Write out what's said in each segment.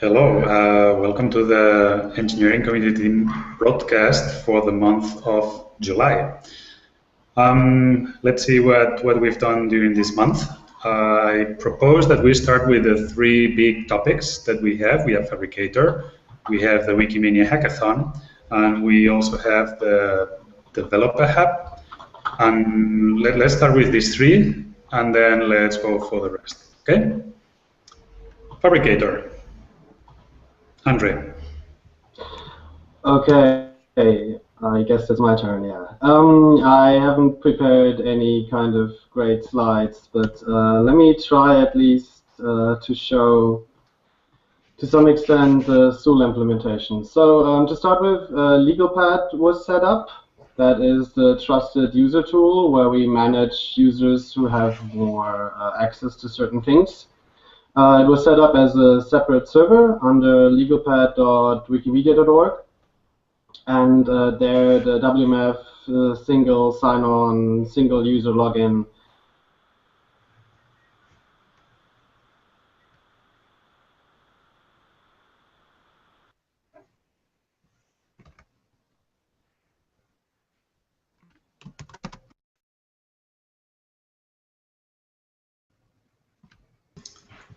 Hello, welcome to the Engineering Community Team broadcast for the month of July. Let's see what we've done during this month. I propose that we start with the three big topics that we have. We have Fabricator, we have the Wikimedia Hackathon, and we also have the Developer Hub. And let's start with these three, and then let's go for the rest, okay? Fabricator. Andre. Okay, I guess it's my turn, yeah. I haven't prepared any kind of great slides, but let me try at least to show, to some extent, the Stool implementation. So to start with, LegalPad was set up. That is the trusted user tool where we manage users who have more access to certain things. It was set up as a separate server under legalpad.wikimedia.org, and there the WMF single sign-on, single user login.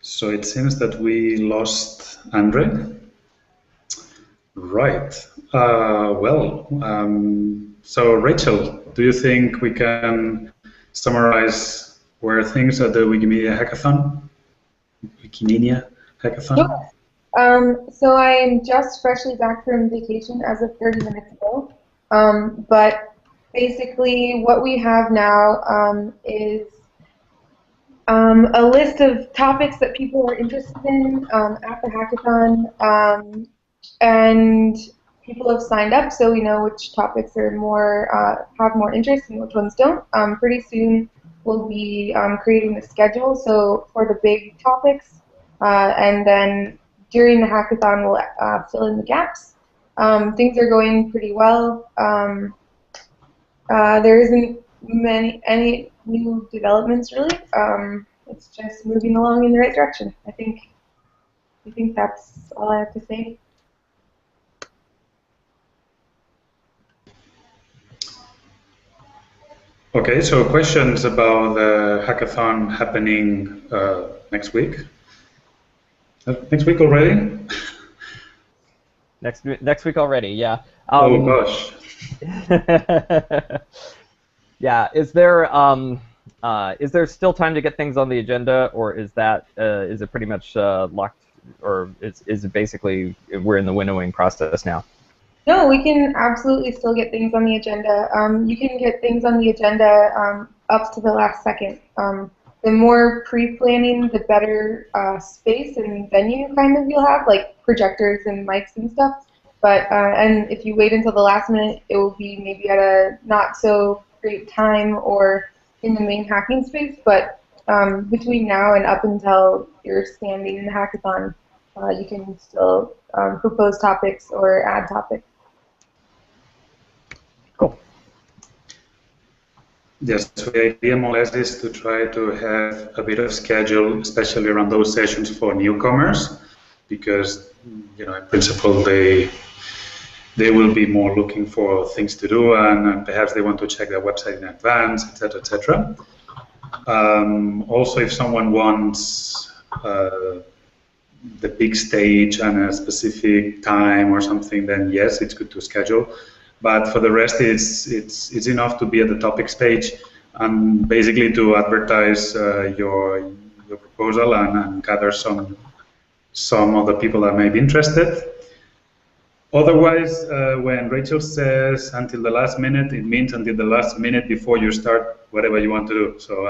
So it seems that we lost Andre. Right. So Rachel, do you think we can summarize where things at the Wikimedia Hackathon? Sure. So I'm just freshly back from vacation as of 30 minutes ago. But basically what we have now is a list of topics that people are interested in at the hackathon, and people have signed up, so we know which topics are have more interest and which ones don't. Pretty soon we'll be creating the schedule, so for the big topics, and then during the hackathon we'll fill in the gaps. Things are going pretty well. There isn't any new developments really. It's just moving along in the right direction. I think that's all I have to say. Okay, so questions about the hackathon happening next week? Next week already? Next week already, yeah. Oh gosh. Yeah, is there still time to get things on the agenda, or is it pretty much locked, or is it basically we're in the winnowing process now? No, we can absolutely still get things on the agenda. You can get things on the agenda up to the last second. The more pre-planning, the better space and venue kind of you'll have, like projectors and mics and stuff. But and if you wait until the last minute, it will be maybe at a not so great time or in the main hacking space. But between now and up until you're standing in the hackathon, you can still propose topics or add topics. Cool. Yes, so the idea more or less is to try to have a bit of schedule, especially around those sessions for newcomers, because in principle they will be more looking for things to do, and perhaps they want to check their website in advance, etc., etc. Also, if someone wants the big stage and a specific time or something, then yes, it's good to schedule. But for the rest, it's enough to be at the topics page and basically to advertise your proposal and gather some other people that may be interested. Otherwise, when Rachel says until the last minute, it means until the last minute before you start whatever you want to do. So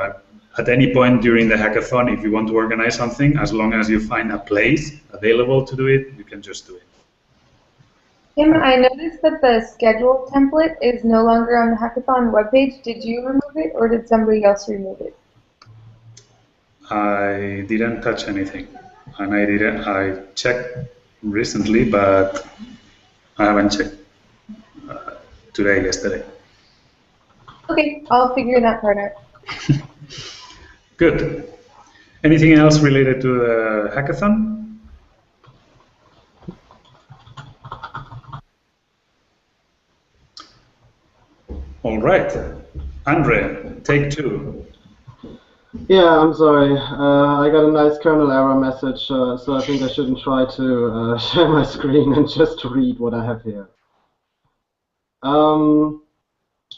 at any point during the hackathon, if you want to organize something, as long as you find a place available to do it, you can just do it. Kim, I noticed that the schedule template is no longer on the hackathon webpage. Did you remove it, or did somebody else remove it? I didn't touch anything, and I checked recently, but I haven't checked yesterday. Okay, I'll figure that part out. Good. Anything else related to the hackathon? All right. Andre, take two. Yeah, I'm sorry. I got a nice kernel error message, so I think I shouldn't try to share my screen and just read what I have here. All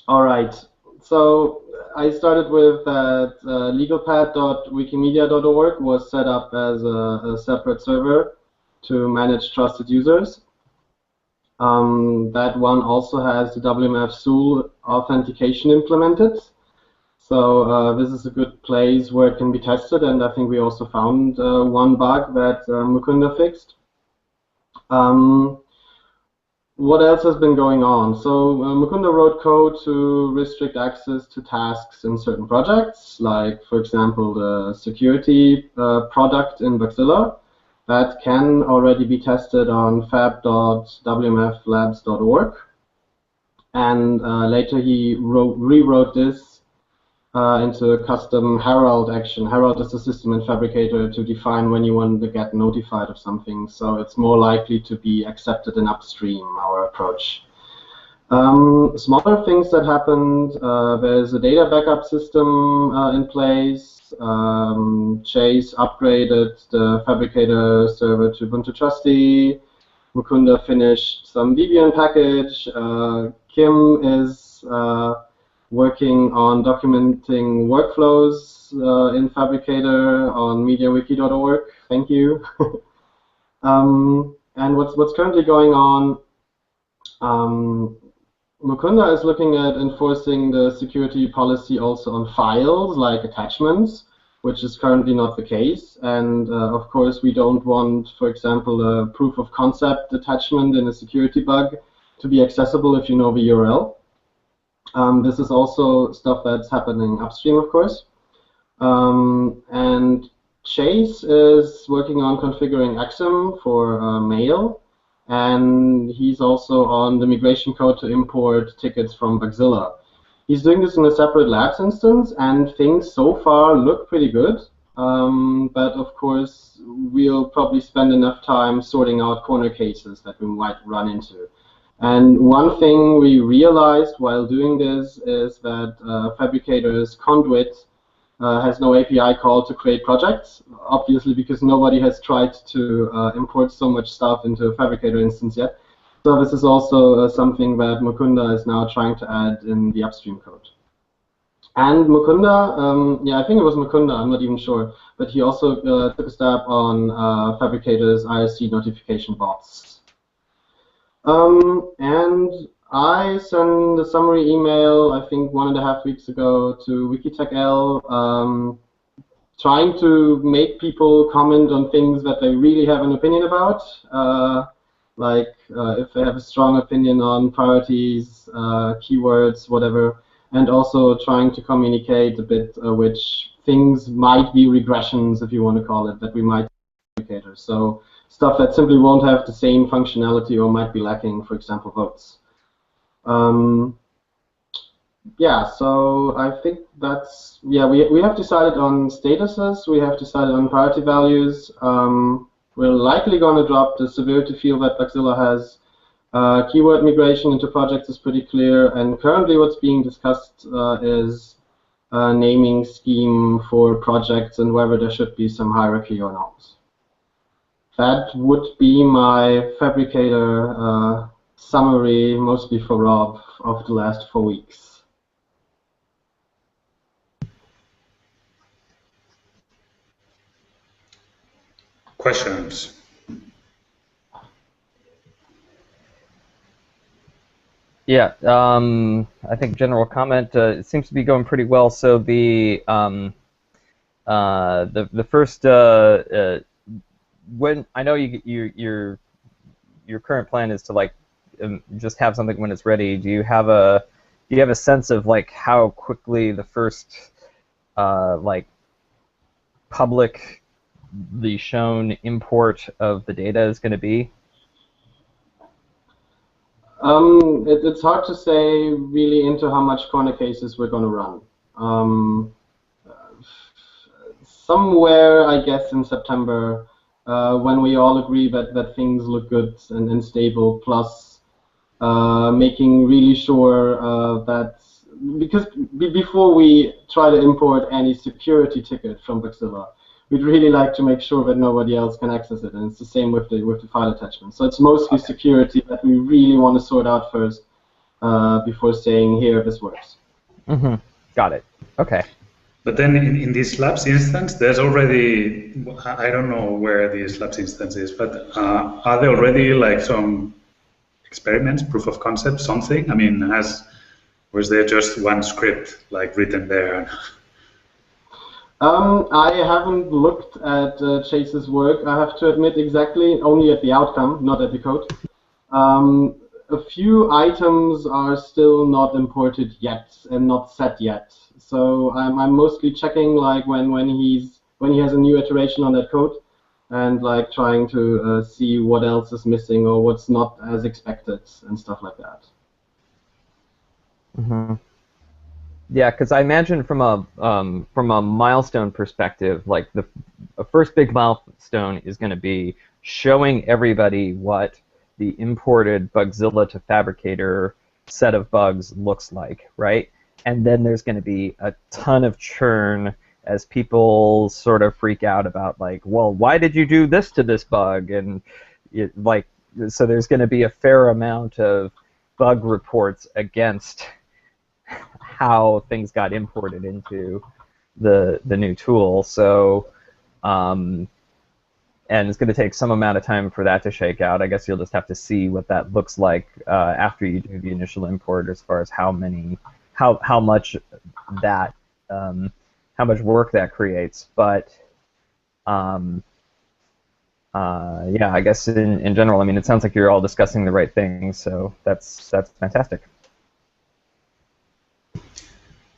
right. So I started with that legalpad.wikimedia.org was set up as a separate server to manage trusted users. That one also has the WMF SUL authentication implemented. So this is a good place where it can be tested, and I think we also found one bug that Mukunda fixed. What else has been going on? So Mukunda wrote code to restrict access to tasks in certain projects, like, for example, the security product in Bugzilla. That can already be tested on fab.wmflabs.org. And later he rewrote this into a custom Herald action. Herald is the system in Fabricator to define when you want to get notified of something, so it's more likely to be accepted in upstream, our approach. Smaller things that happened, there's a data backup system in place. Chase upgraded the Fabricator server to Ubuntu Trusty. Mukunda finished some Debian package. Kim is working on documenting workflows in Fabricator on MediaWiki.org. Thank you. And what's currently going on? Mukunda is looking at enforcing the security policy also on files like attachments, which is currently not the case. And of course, we don't want, for example, a proof of concept attachment in a security bug to be accessible if you know the URL. This is also stuff that's happening upstream, of course. And Chase is working on configuring Exim for mail. And he's also on the migration code to import tickets from Bugzilla. He's doing this in a separate labs instance, and things so far look pretty good. But of course, we'll probably spend enough time sorting out corner cases that we might run into. And one thing we realized while doing this is that Fabricator's conduit has no API call to create projects, obviously because nobody has tried to import so much stuff into a Fabricator instance yet. So this is also something that Mukunda is now trying to add in the upstream code. And Mukunda, yeah, I think it was Mukunda, I'm not even sure, but he also took a step on Fabricator's IRC notification bots. And I sent a summary email, I think 1.5 weeks ago, to WikiTechL, trying to make people comment on things that they really have an opinion about, like if they have a strong opinion on priorities, keywords, whatever, and also trying to communicate a bit which things might be regressions, if you want to call it, that we might indicators. So stuff that simply won't have the same functionality or might be lacking, for example, votes. Yeah, so I think that's, yeah, we have decided on statuses, we have decided on priority values. We're likely going to drop the severity field that Bugzilla has. Keyword migration into projects is pretty clear, and currently what's being discussed is a naming scheme for projects and whether there should be some hierarchy or not. That would be my Fabricator summary, mostly for Rob, of the last 4 weeks. Questions? Yeah, I think general comment. It seems to be going pretty well. So the first when I know your current plan is to like just have something when it's ready. Do you have a sense of like how quickly the first like publicly shown import of the data is going to be? It's hard to say really into how much corner cases we're going to run. Somewhere, I guess, in September, when we all agree that things look good and stable, plus making really sure that because before we try to import any security ticket from Bugzilla, we'd really like to make sure that nobody else can access it, and it's the same with the file attachment. So it's mostly security that we really want to sort out first before saying, here, this works. Mm-hmm. Got it. Okay. But then in this labs instance, there's already, I don't know where this labs instance is, but are there already like some experiments, proof of concept, something? I mean, was there just one script like written there? I haven't looked at Chase's work, I have to admit, exactly, only at the outcome, not at the code. A few items are still not imported yet and not set yet. So I'm mostly checking like when he has a new iteration on that code, and like trying to see what else is missing or what's not as expected and stuff like that. Mm-hmm. Yeah, because I imagine from a milestone perspective, like the first big milestone is going to be showing everybody what the imported Bugzilla to Fabricator set of bugs looks like, right? And then there's going to be a ton of churn as people sort of freak out about, like, well, why did you do this to this bug? And so there's going to be a fair amount of bug reports against how things got imported into the new tool. So, and it's going to take some amount of time for that to shake out. I guess you'll just have to see what that looks like after you do the initial import, as far as how much work that creates. But yeah, I guess in general, I mean, it sounds like you're all discussing the right things, so that's fantastic.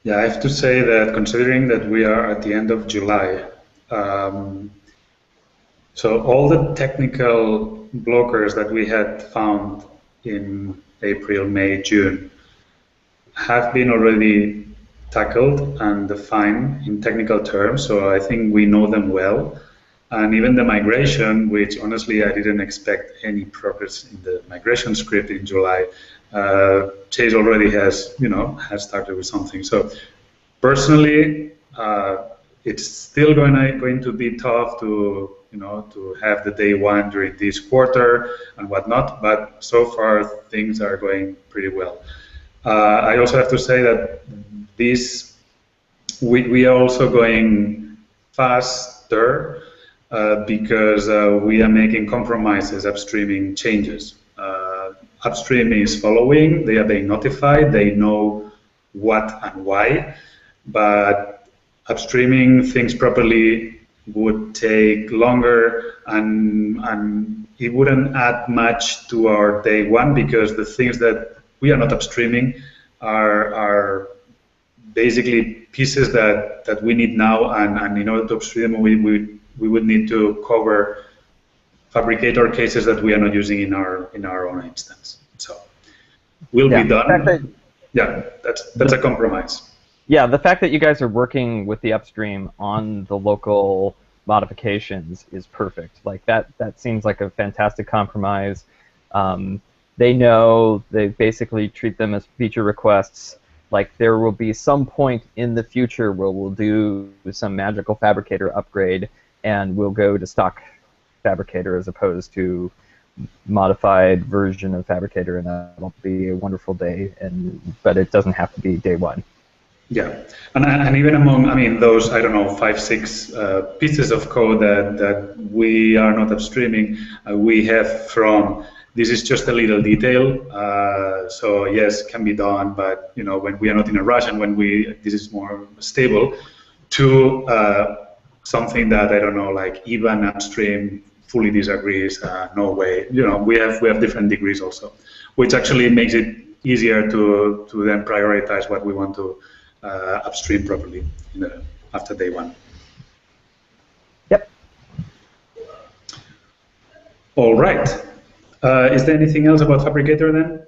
Yeah, I have to say that considering that we are at the end of July, so all the technical blockers that we had found in April, May, June have been already tackled and defined in technical terms, so I think we know them well. And even the migration, which honestly I didn't expect any progress in the migration script in July, Chase already has started with something. So personally, it's still going to be tough to have the day one during this quarter and whatnot, but so far things are going pretty well. I also have to say that we are also going faster because we are making compromises, upstreaming changes. Upstream is following, they are being notified, they know what and why, but upstreaming things properly would take longer, and it wouldn't add much to our day one, because the things that we are not upstreaming are basically pieces that we need now, and in order to upstream we would need to cover Fabricator cases that we are not using in our own instance. So will be done. Yeah, that's a compromise. Yeah, the fact that you guys are working with the upstream on the local modifications is perfect. Like that seems like a fantastic compromise. They know, they basically treat them as feature requests. Like there will be some point in the future where we'll do some magical Fabricator upgrade and we'll go to stock Fabricator as opposed to modified version of Fabricator, and that'll be a wonderful day. But it doesn't have to be day one. Yeah, and even among, I mean, those, I don't know, 5, 6 pieces of code that we are not upstreaming, we have from, this is just a little detail, so yes, can be done, but when we are not in a rush and when this is more stable, to something that, I don't know, like even upstream fully disagrees, no way. We have different degrees also, which actually makes it easier to then prioritize what we want to upstream properly after day one. Yep. All right. Is there anything else about Fabricator then?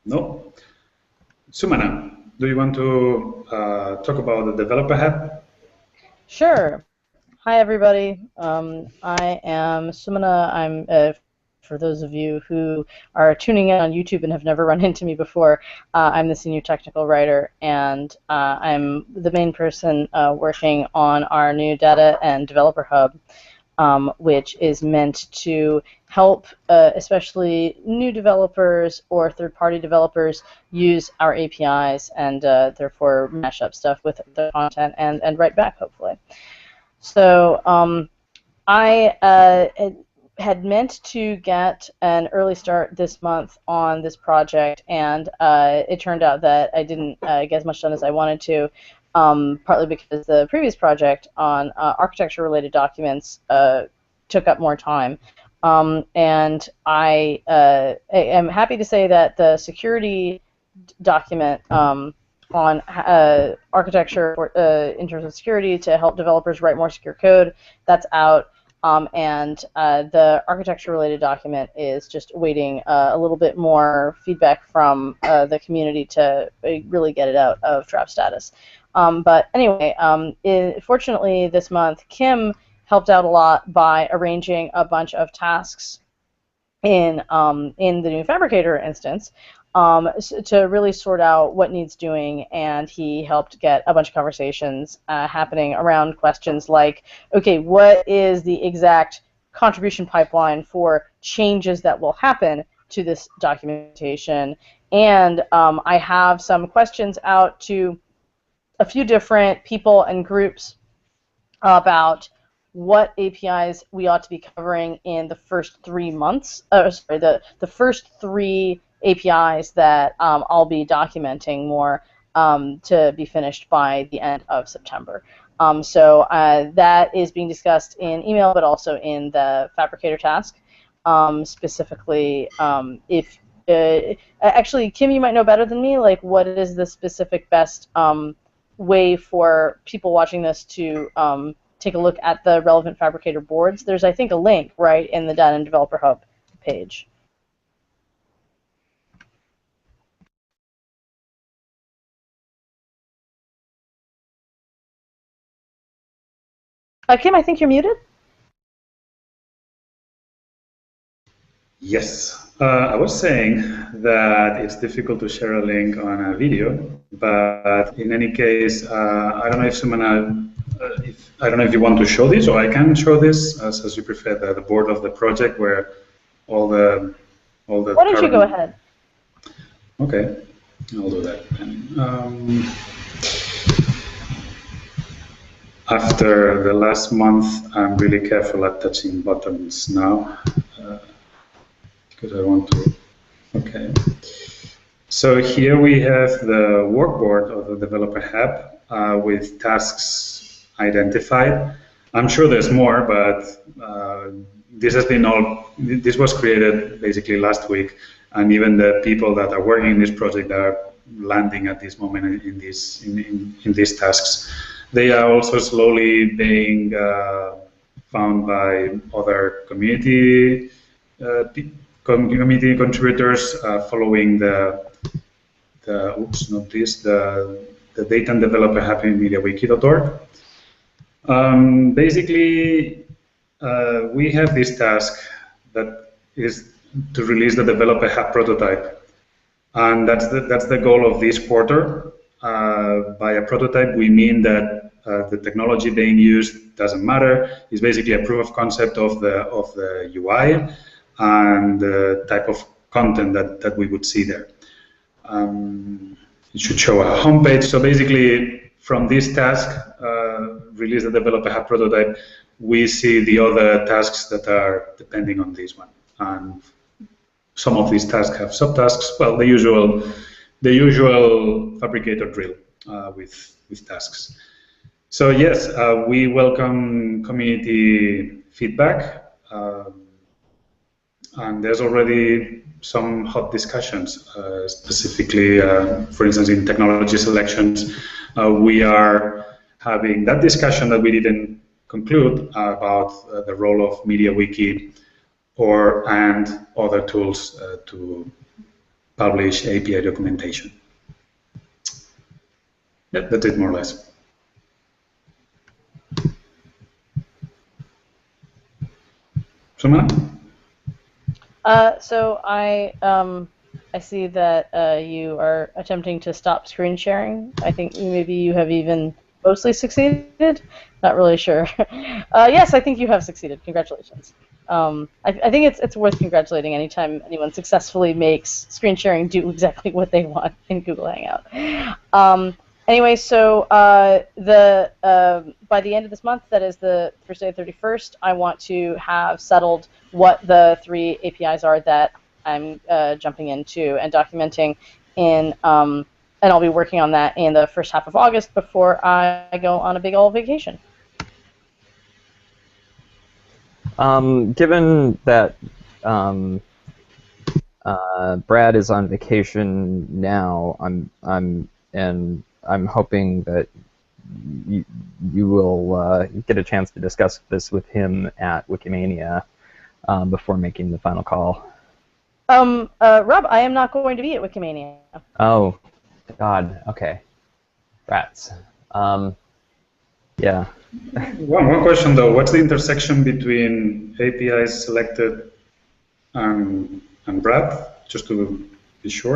No? Sumana, do you want to talk about the developer hub? Sure. Hi, everybody. I am Sumana. I'm for those of you who are tuning in on YouTube and have never run into me before, I'm the senior technical writer, and I'm the main person working on our new data and developer hub, which is meant to help especially new developers or third-party developers use our APIs and therefore mash up stuff with the content and write back, hopefully. So I had meant to get an early start this month on this project, and it turned out that I didn't get as much done as I wanted to, partly because the previous project on architecture-related documents took up more time. And I am happy to say that the security document on architecture in terms of security to help developers write more secure code, that's out. And the architecture-related document is just waiting a little bit more feedback from the community to really get it out of draft status. But anyway, fortunately this month, Kim helped out a lot by arranging a bunch of tasks in the new Fabricator instance to really sort out what needs doing, and he helped get a bunch of conversations happening around questions like, okay, what is the exact contribution pipeline for changes that will happen to this documentation? And I have some questions out to a few different people and groups about what APIs we ought to be covering in the first 3 months, the first 3 APIs that I'll be documenting more to be finished by the end of September. So that is being discussed in email, but also in the Fabricator task. Specifically, if actually, Kim, you might know better than me, like what is the specific best way for people watching this to take a look at the relevant Fabricator boards. There's, I think, a link, right, in the Data and Developer Hub page. Kim, I think you're muted. Yes, I was saying that it's difficult to share a link on a video, but in any case, I don't know if someone, I don't know if you want to show this, or I can show this as you prefer. The board of the project where all the. Why don't you go ahead? Okay, I'll do that. After the last month, I'm really careful at touching buttons now. Because I want to, okay. So here we have the workboard of the developer hub with tasks identified. I'm sure there's more, but this has been this was created basically last week, and even the people that are working in this project are landing at this moment in these tasks. They are also slowly being found by other community contributors following the Data and Developer Hub in MediaWiki.org. Basically, we have this task that is to release the Developer Hub prototype, and that's the goal of this quarter. By a prototype, we mean that the technology being used doesn't matter. It's basically a proof of concept of the UI and the type of content that we would see there. It should show a homepage. So basically, from this task, release the Developer Hub prototype, we see the other tasks that are depending on this one. And some of these tasks have subtasks. Well, the usual Fabricator drill with tasks. So yes, we welcome community feedback. And there's already some hot discussions, specifically, for instance, in technology selections. We are having that discussion that we didn't conclude about the role of MediaWiki and other tools to publish API documentation. Yeah, that's it, more or less. Someone? So I see that you are attempting to stop screen sharing. I think maybe you have even mostly succeeded. Not really sure. Yes, I think you have succeeded. Congratulations. I think it's worth congratulating anytime anyone successfully makes screen sharing do exactly what they want in Google Hangout. Anyway, so by the end of this month, that is the Thursday 31st, I want to have settled what the 3 APIs are that I'm jumping into and documenting in, and I'll be working on that in the first half of August before I go on a big old vacation. Given that Brad is on vacation now, I'm hoping that you will get a chance to discuss this with him at Wikimania before making the final call. Rob, I am not going to be at Wikimania. Oh, God. Okay. Rats. Yeah. One question though, what's the intersection between APIs selected and Brad, just to be sure?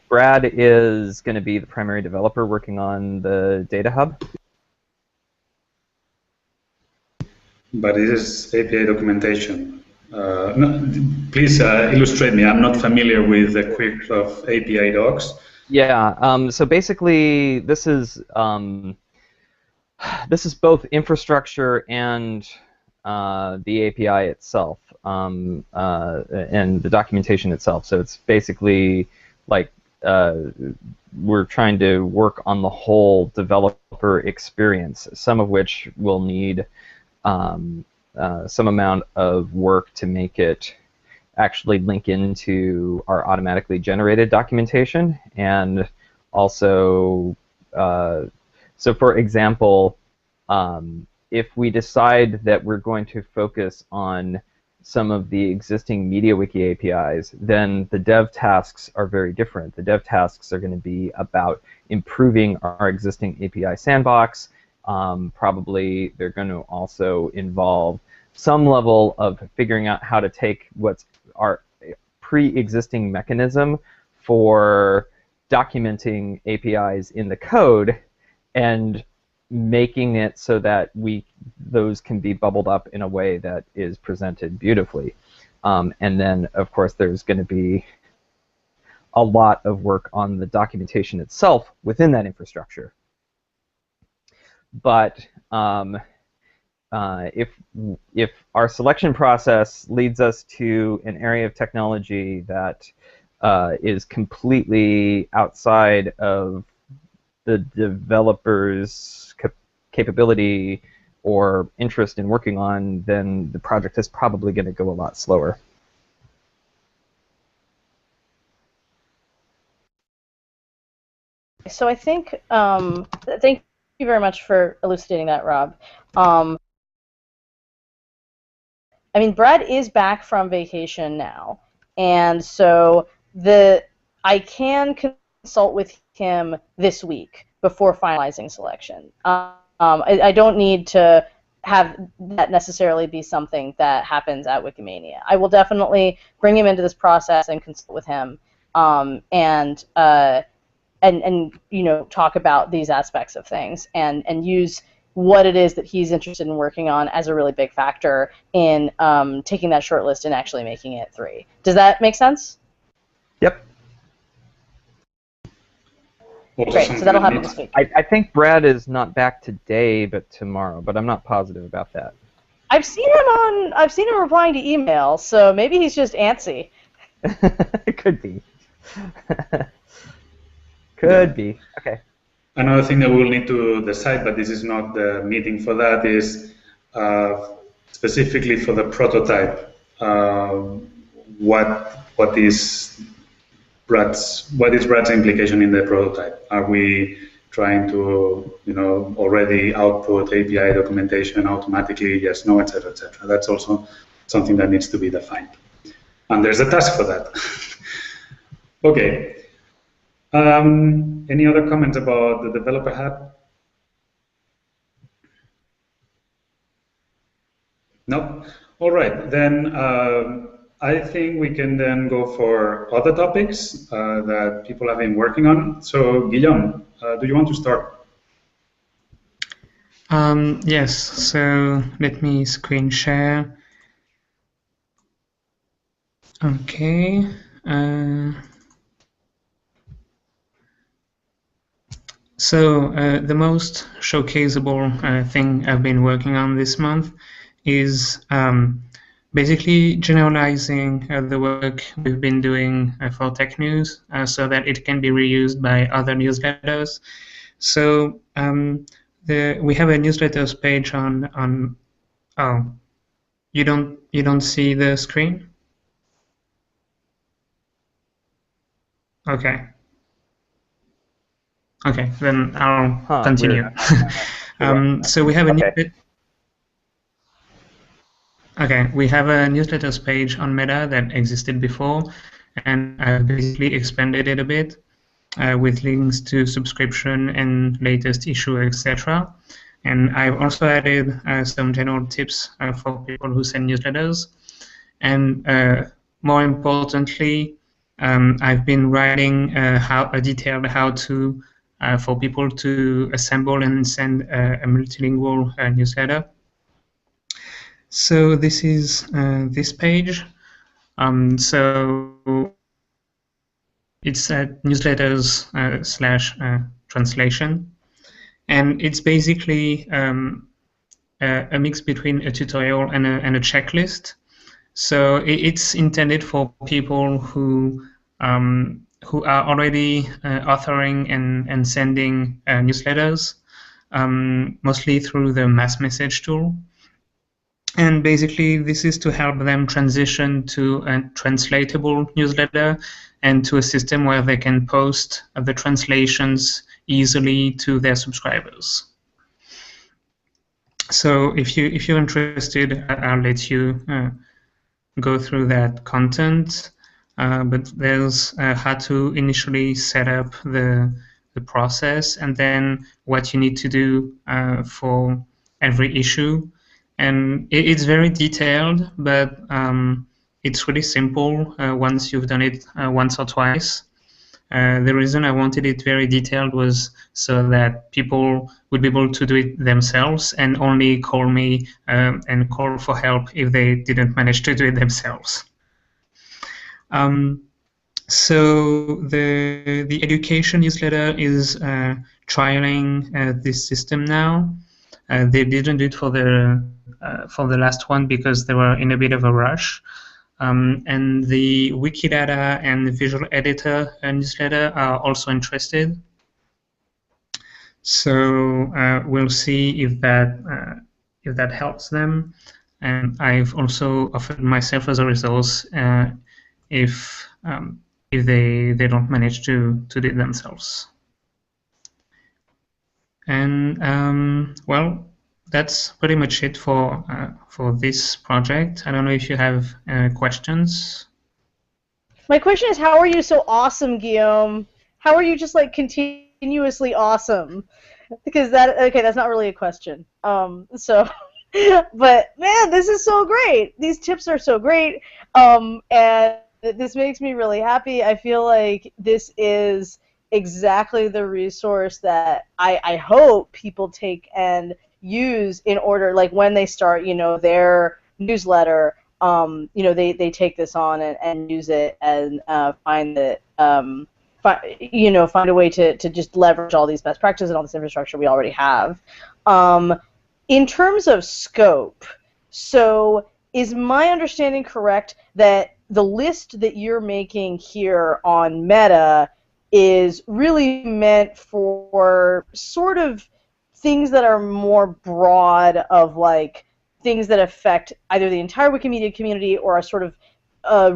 Brad is going to be the primary developer working on the data hub. But it is API documentation. No, please illustrate me. I'm not familiar with the quirks of API docs. Yeah. So basically, this is both infrastructure and the API itself, and the documentation itself. So it's basically like we're trying to work on the whole developer experience, some of which will need some amount of work to make it actually link into our automatically generated documentation, and also so for example, if we decide that we're going to focus on some of the existing MediaWiki APIs, then the dev tasks are very different. The dev tasks are going to be about improving our existing API sandbox. Probably they're going to also involve some level of figuring out how to take what's our pre-existing mechanism for documenting APIs in the code and making it so that those can be bubbled up in a way that is presented beautifully. And then, of course, there's going to be a lot of work on the documentation itself within that infrastructure. But if our selection process leads us to an area of technology that is completely outside of the developer's capability or interest in working on, then the project is probably going to go a lot slower. So I think, thank you very much for elucidating that, Rob. I mean, Brad is back from vacation now, and so I can consult with him this week before finalizing selection. I don't need to have that necessarily be something that happens at Wikimania. I will definitely bring him into this process and consult with him, and you know, talk about these aspects of things and use what it is that he's interested in working on as a really big factor in taking that short list and actually making it 3. Does that make sense? Yep. Great, so that'll happen this week. I think Brad is not back today, but tomorrow. But I'm not positive about that. I've seen him replying to emails, so maybe he's just antsy. It could be. Could be. Okay. Another thing that we'll need to decide, but this is not the meeting for that, is specifically for the prototype. What is Brad's implication in the prototype? Are we trying to, you know, already output API documentation automatically? Yes, no, etc., etc. That's also something that needs to be defined, and there's a task for that. Okay. Any other comments about the developer hub? No. All right, then I think we can then go for other topics that people have been working on. So, Guillaume, do you want to start? Yes, so let me screen share. Okay. So the most showcaseable thing I've been working on this month is basically generalizing the work we've been doing for Tech News so that it can be reused by other newsletters. So we have a newsletters page on. Oh, you don't see the screen? Okay. Okay, then I'll continue. So we have a we have a newsletters page on Meta that existed before, and I've basically expanded it a bit with links to subscription and latest issue, etc. And I've also added some general tips for people who send newsletters. And more importantly, I've been writing a detailed how-to for people to assemble and send a multilingual newsletter. So this is this page. So it's newsletters / translation, and it's basically a mix between a tutorial and a checklist. So it's intended for people who are already authoring and sending newsletters, mostly through the mass message tool. And basically, this is to help them transition to a translatable newsletter and to a system where they can post the translations easily to their subscribers. So if you're interested, I'll let you go through that content. But there's how to initially set up the process, and then what you need to do for every issue. And it's very detailed, but it's really simple once you've done it once or twice. The reason I wanted it very detailed was so that people would be able to do it themselves and only call me and call for help if they didn't manage to do it themselves. So the education newsletter is trialing this system now. They didn't do it for the last one because they were in a bit of a rush. And the Wikidata and the Visual Editor newsletter are also interested. So we'll see if that helps them. And I've also offered myself as a resource if they don't manage to do it themselves. And well, that's pretty much it for this project. I don't know if you have questions. My question is, how are you so awesome, Guillaume? How are you just like continuously awesome? Because that's not really a question. So, but man, this is so great. These tips are so great, and this makes me really happy. I feel like this is exactly the resource that I hope people take and use in order, like when they start, their newsletter, they take this on and use it and find that, find a way to just leverage all these best practices and all this infrastructure we already have. In terms of scope, so is my understanding correct that the list that you're making here on Meta is really meant for sort of things that are more broad, of like things that affect either the entire Wikimedia community or are sort of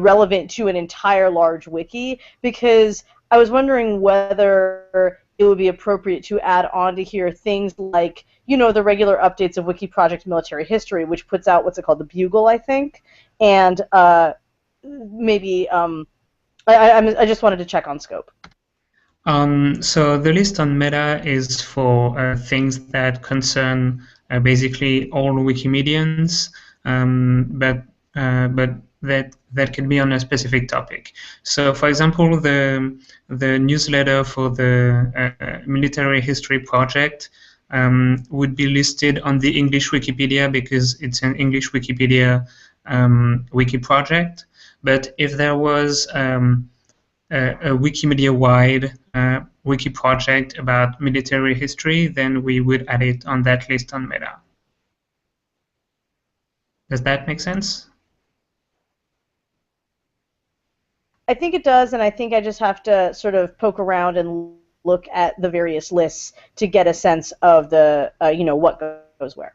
relevant to an entire large wiki? Because I was wondering whether it would be appropriate to add onto here things like, the regular updates of Wiki Project Military History, which puts out what's it called, the Bugle, I think, and maybe I just wanted to check on scope. So the list on Meta is for things that concern basically all Wikimedians, but that could be on a specific topic. So, for example, the newsletter for the military history project would be listed on the English Wikipedia because it's an English Wikipedia wiki project. But if there was a Wikimedia-wide wiki project about military history, then we would add it on that list on Meta. Does that make sense? I think it does, and I think I just have to sort of poke around and look at the various lists to get a sense of the, you know, what goes where.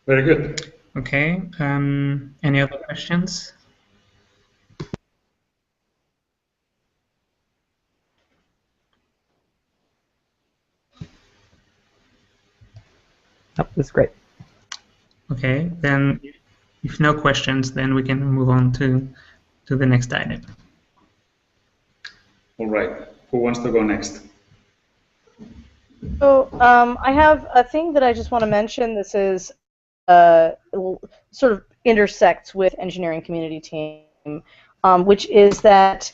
Very good. Okay. Any other questions? Oh, that's great. Okay, then if no questions, then we can move on to the next item. All right. Who wants to go next? So I have a thing that I just want to mention. This is sort of intersects with engineering community team, which is that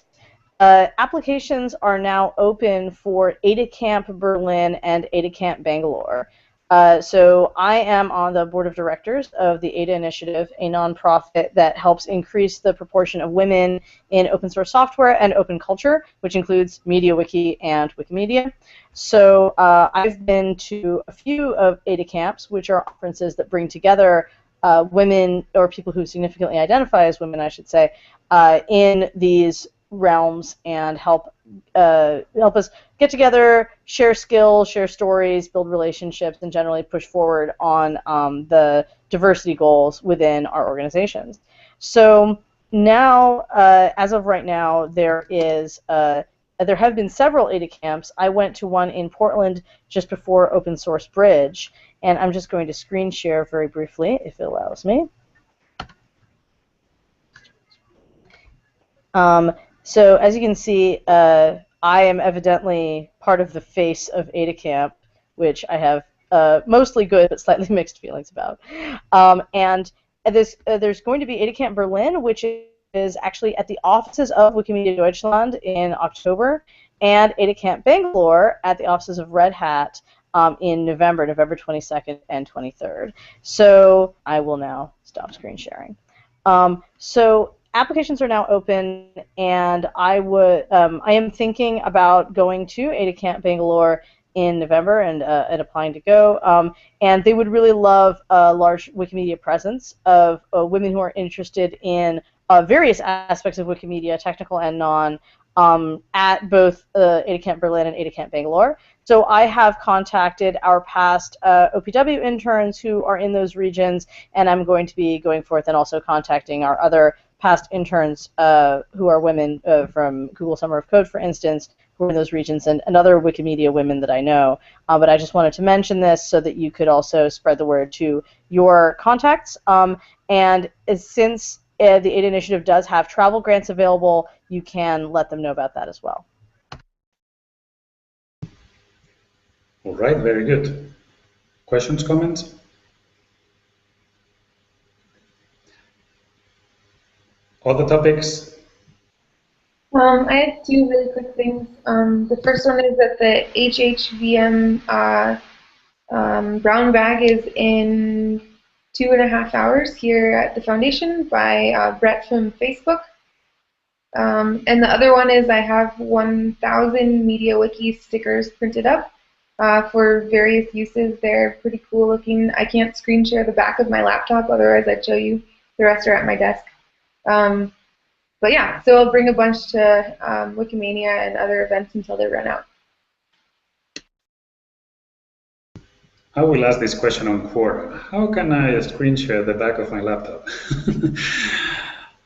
applications are now open for AdaCamp Berlin and AdaCamp Bangalore. So I am on the board of directors of the Ada Initiative, a nonprofit that helps increase the proportion of women in open source software and open culture, which includes MediaWiki and Wikimedia. So I've been to a few of Ada camps, which are conferences that bring together women, or people who significantly identify as women, I should say, in these realms, and help us get together, share skills, share stories, build relationships, and generally push forward on the diversity goals within our organizations. So now, as of right now, there have been several Ada camps. I went to one in Portland just before Open Source Bridge, and I'm just going to screen share very briefly, if it allows me. So as you can see, I am evidently part of the face of AdaCamp, which I have mostly good but slightly mixed feelings about. And there's going to be AdaCamp Berlin, which is actually at the offices of Wikimedia Deutschland in October, and AdaCamp Bangalore at the offices of Red Hat in November 22nd and 23rd. So I will now stop screen sharing. So applications are now open, and I am thinking about going to AdaCamp Bangalore in November and applying to go. And they would really love a large Wikimedia presence of women who are interested in various aspects of Wikimedia, technical and non, at both AdaCamp Berlin and AdaCamp Bangalore. So I have contacted our past OPW interns who are in those regions, and I'm going to be going forth and also contacting our other past interns who are women from Google Summer of Code, for instance, who are in those regions, and other Wikimedia women that I know. But I just wanted to mention this so that you could also spread the word to your contacts. And since the Ada Initiative does have travel grants available, you can let them know about that as well. All right, very good. Questions, comments? Other topics? I had two really quick things. The first one is that the HHVM brown bag is in 2.5 hours here at the foundation by Brett from Facebook. And the other one is I have 1,000 MediaWiki stickers printed up for various uses. They're pretty cool looking. I can't screen share the back of my laptop, otherwise I'd show you. The rest are at my desk. But yeah, so I'll bring a bunch to Wikimania and other events until they run out. I will ask this question on Quora. How can I screen share the back of my laptop?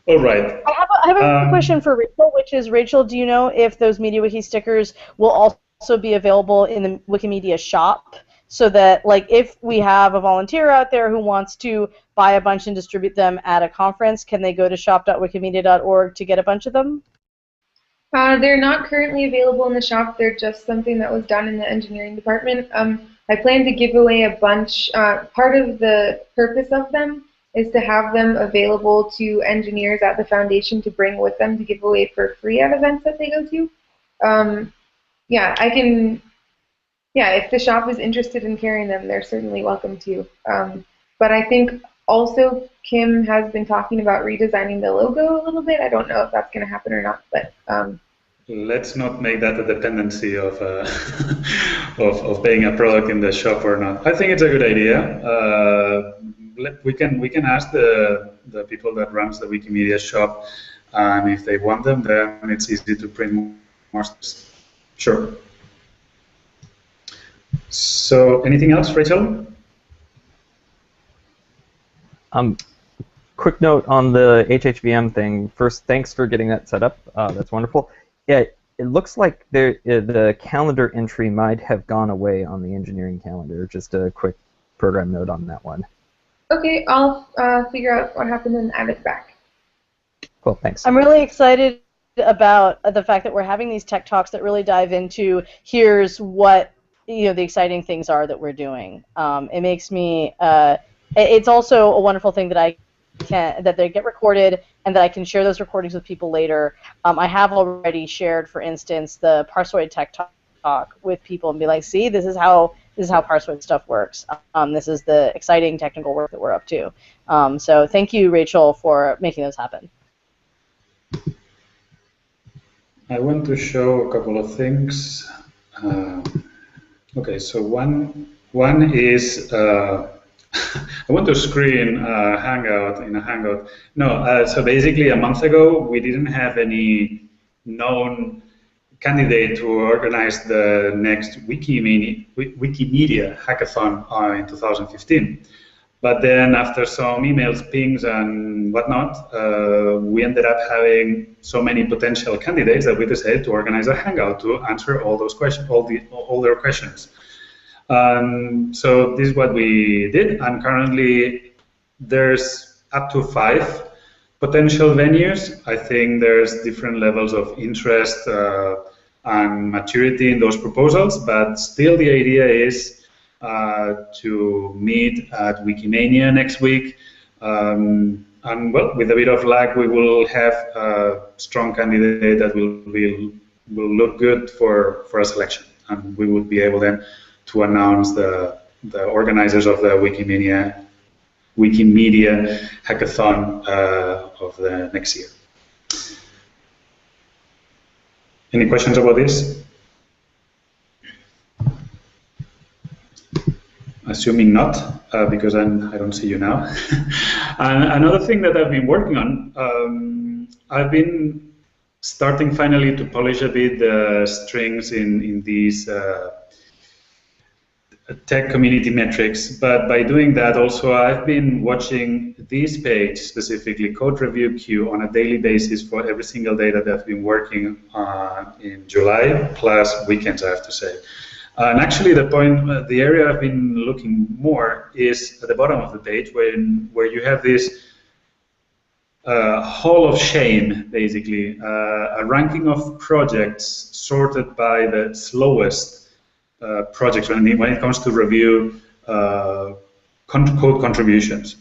All right. I have a question for Rachel, which is, Rachel, do you know if those MediaWiki stickers will also be available in the Wikimedia shop? So that, like, if we have a volunteer out there who wants to buy a bunch and distribute them at a conference, can they go to shop.wikimedia.org to get a bunch of them? They're not currently available in the shop. They're just something that was done in the engineering department. I plan to give away a bunch. Part of the purpose of them is to have them available to engineers at the foundation to bring with them to give away for free at events that they go to. Yeah, I can. Yeah, if the shop is interested in carrying them, they're certainly welcome to. But I think also Kim has been talking about redesigning the logo a little bit. I don't know if that's going to happen or not, but let's not make that a dependency of of paying a product in the shop or not. I think it's a good idea. We can ask the people that runs the Wikimedia shop, and if they want them, then it's easy to print more. Sure. So, anything else, Rachel? Quick note on the HHVM thing. First, thanks for getting that set up. That's wonderful. Yeah, it looks like the calendar entry might have gone away on the engineering calendar. Just a quick program note on that one. Okay, I'll figure out what happened and add it back. Cool, thanks. I'm really excited about the fact that we're having these tech talks that really dive into here's what the exciting things are that we're doing. It makes me. It's also a wonderful thing that that they get recorded and that I can share those recordings with people later. I have already shared, for instance, the Parsoid tech talk with people and be like, see, this is how Parsoid stuff works. This is the exciting technical work that we're up to. So thank you, Rachel, for making those happen. I want to show a couple of things. Okay, so one is I want to screen Hangout in a Hangout. No, so basically a month ago we didn't have any known candidate to organize the next Wikimedia hackathon in 2015. But then after some emails, pings, and whatnot, we ended up having so many potential candidates that we decided to organize a Hangout to answer all those questions, all their questions. So this is what we did, and currently there's up to 5 potential venues. I think there's different levels of interest and maturity in those proposals, but still the idea is to meet at Wikimania next week, and well, with a bit of luck, we will have a strong candidate that will look good for a selection, and we will be able then to announce the organizers of the Wikimedia hackathon of the next year. Any questions about this? Assuming not, because I don't see you now. And another thing that I've been working on, I've been starting finally to polish a bit the strings in these tech community metrics, but by doing that also I've been watching this page, specifically Code Review Queue, on a daily basis for every single day that I've been working in July, plus weekends, I have to say. And actually the area I've been looking more is at the bottom of the page where you have this hall of shame, basically, a ranking of projects sorted by the slowest projects when it comes to review code contributions.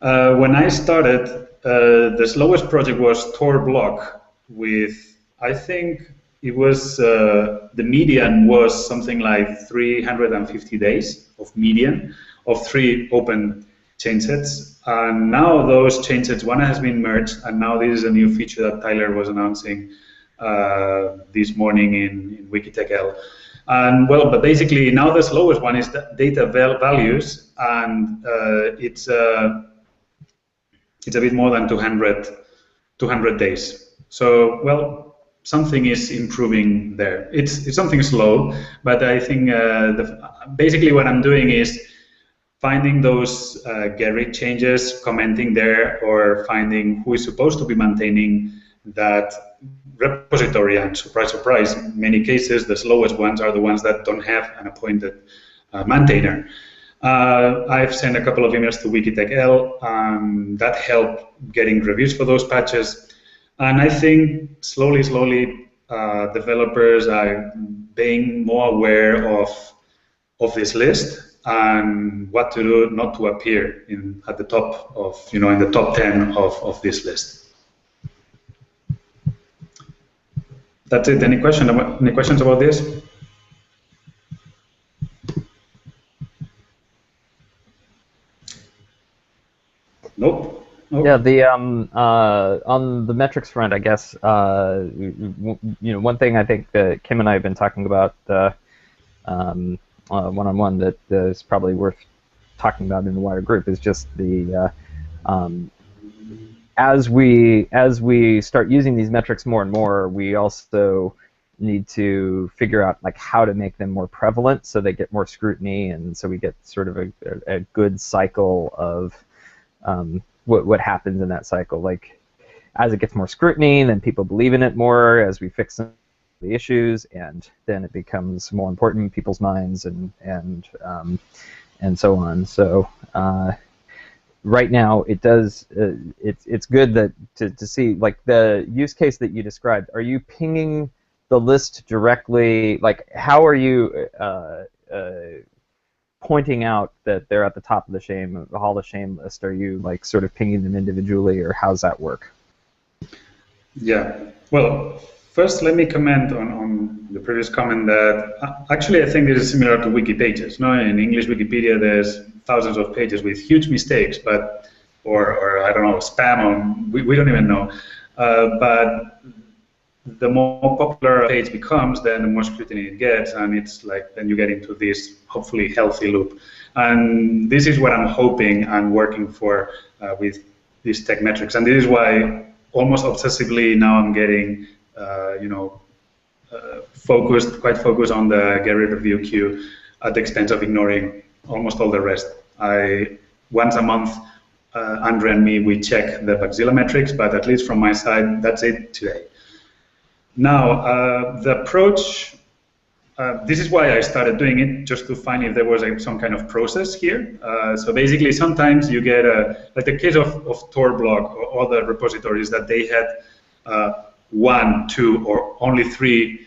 When I started, the slowest project was Tor block with, I think it was, the median was something like 350 days of median of 3 open chainsets. And now those chainsets, one has been merged, and now this is a new feature that Tyler was announcing this morning in WikiTechL. And well, but basically now the slowest one is data values, and it's a bit more than 200 days. So well, something is improving there. It's something slow, but I think basically what I'm doing is finding those Gerrit changes, commenting there, or finding who is supposed to be maintaining that repository, and surprise, surprise, in many cases the slowest ones are the ones that don't have an appointed maintainer. I've sent a couple of emails to WikiTechL, that helped getting reviews for those patches, and I think slowly developers are being more aware of this list and what to do not to appear at the top of, in the top 10 of this list. That's it. Any questions about this? Nope. Yeah, on the metrics front, I guess one thing I think that Kim and I have been talking about one-on-one that is probably worth talking about in the wider group is just the as we start using these metrics more and more, we also need to figure out like how to make them more prevalent so they get more scrutiny, and so we get sort of a good cycle of what happens in that cycle. Like, as it gets more scrutiny, then people believe in it more as we fix some of the issues, and then it becomes more important in people's minds, and so on. So right now, it does. It's good that to see like the use case that you described. Are you pinging the list directly? Like, how are you pointing out that they're at the top of the Hall of Shame list? Are you like sort of pinging them individually, or how's that work? Yeah. Well, first let me comment on the previous comment that actually I think this is similar to wiki pages. No, in English Wikipedia there's thousands of pages with huge mistakes, but or I don't know, spam, or we don't even know. But the more popular a page becomes, then the more scrutiny it gets, and it's like then you get into this hopefully healthy loop. And this is what I'm hoping and working for with these tech metrics. And this is why almost obsessively now I'm getting quite focused on the get rid of the queue at the expense of ignoring almost all the rest. Once a month, Andre and me, we check the Bugzilla metrics, but at least from my side, that's it today. Now, the approach, this is why I started doing it, just to find if there was some kind of process here. So basically, sometimes you get, like the case of Tor-blog or other repositories, that they had 1, 2, or only 3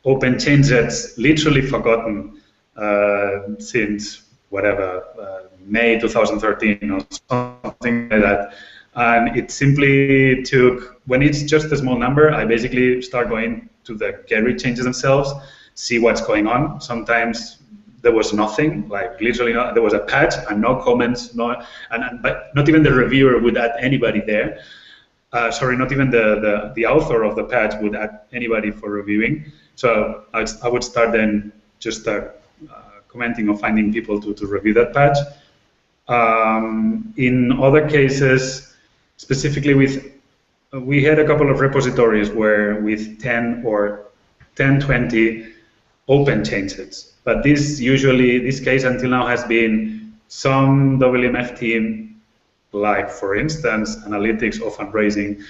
open changes literally forgotten since whatever, May 2013 or something like that. And it simply took, when it's just a small number, I basically start going to the get rid changes themselves, see what's going on. Sometimes there was nothing, like literally there was a patch and no comments, but not even the reviewer would add anybody there. Sorry, not even the author of the patch would add anybody for reviewing. So I would start then just commenting or finding people to review that patch. In other cases, specifically we had a couple of repositories where with 10 or 10, 20 open changes. But this case until now has been some WMF team, like for instance, analytics or fundraising,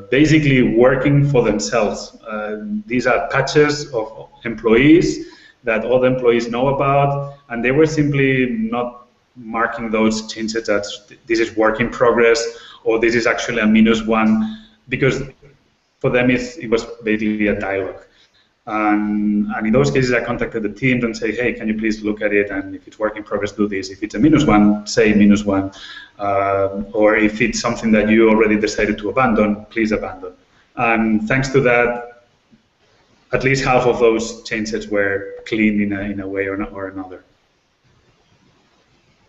basically working for themselves. These are patches of employees that all the employees know about, and they were simply not marking those changes as this is work in progress or this is actually a -1, because for them it was basically a dialogue. And in those cases, I contacted the team and say, hey, can you please look at it? And if it's work in progress, do this. If it's a -1, say -1. Or if it's something that you already decided to abandon, please abandon. And thanks to that, at least half of those changes were cleaned in a way or another.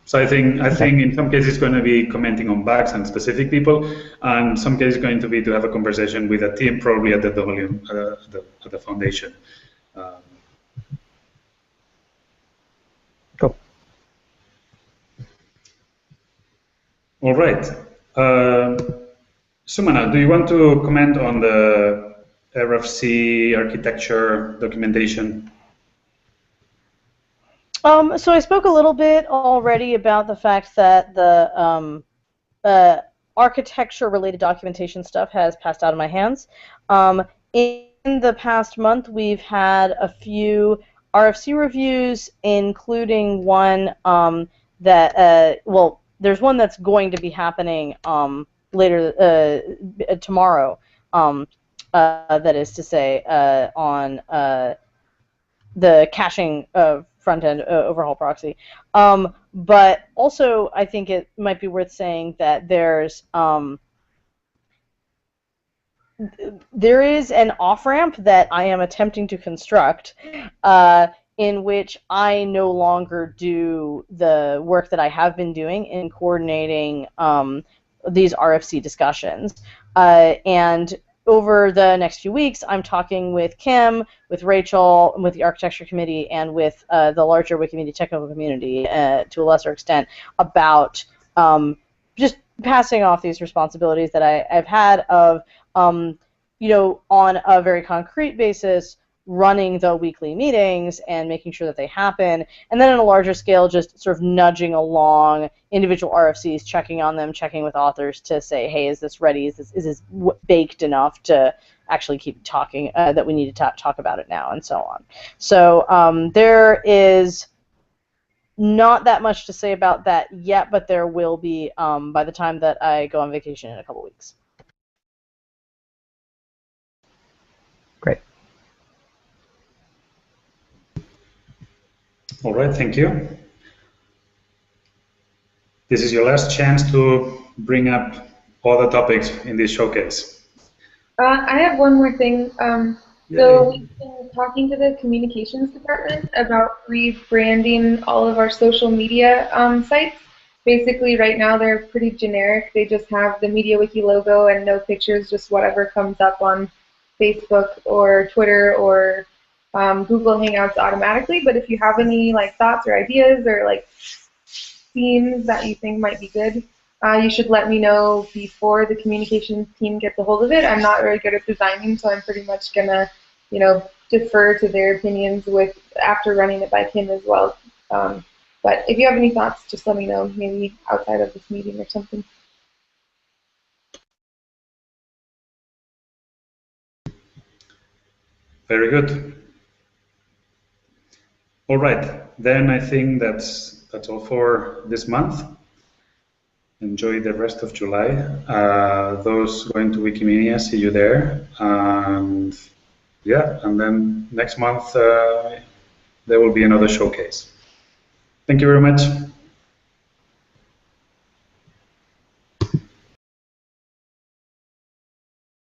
So I think in some cases it's going to be commenting on bugs and specific people, and some cases it's going to be to have a conversation with a team, probably at the at the foundation. Cool. All right. Sumana, do you want to comment on the RFC architecture documentation? So I spoke a little bit already about the fact that the architecture-related documentation stuff has passed out of my hands. In the past month, we've had a few RFC reviews, including one there's one that's going to be happening later tomorrow. that is to say, on the caching front-end overhaul proxy. But also, I think it might be worth saying that there is an off-ramp that I am attempting to construct in which I no longer do the work that I have been doing in coordinating these RFC discussions. And over the next few weeks, I'm talking with Kim, with Rachel, with the Architecture Committee, and with the larger Wikimedia technical community to a lesser extent about just passing off these responsibilities that I've had of, you know, on a very concrete basis, running the weekly meetings and making sure that they happen, and then on a larger scale, just sort of nudging along individual RFCs, checking on them, checking with authors to say, hey, is this ready? Is this baked enough to actually keep talking, that we need to talk about it now, and so on. So there is not that much to say about that yet, but there will be by the time that I go on vacation in a couple weeks. Great. All right, thank you. This is your last chance to bring up all the topics in this showcase. I have one more thing. So we've been talking to the communications department about rebranding all of our social media sites. Basically, right now they're pretty generic. They just have the MediaWiki logo and no pictures, just whatever comes up on Facebook or Twitter or Google Hangouts automatically. But if you have any like thoughts or ideas or like themes that you think might be good, you should let me know before the communications team gets a hold of it. I'm not very good at designing, so I'm pretty much gonna, you know, defer to their opinions with after running it by Kim as well. But if you have any thoughts, just let me know, maybe outside of this meeting or something. Very good. All right, then I think that's all for this month. Enjoy the rest of July. Those going to Wikimedia, see you there. And yeah, and then next month there will be another showcase. Thank you very much.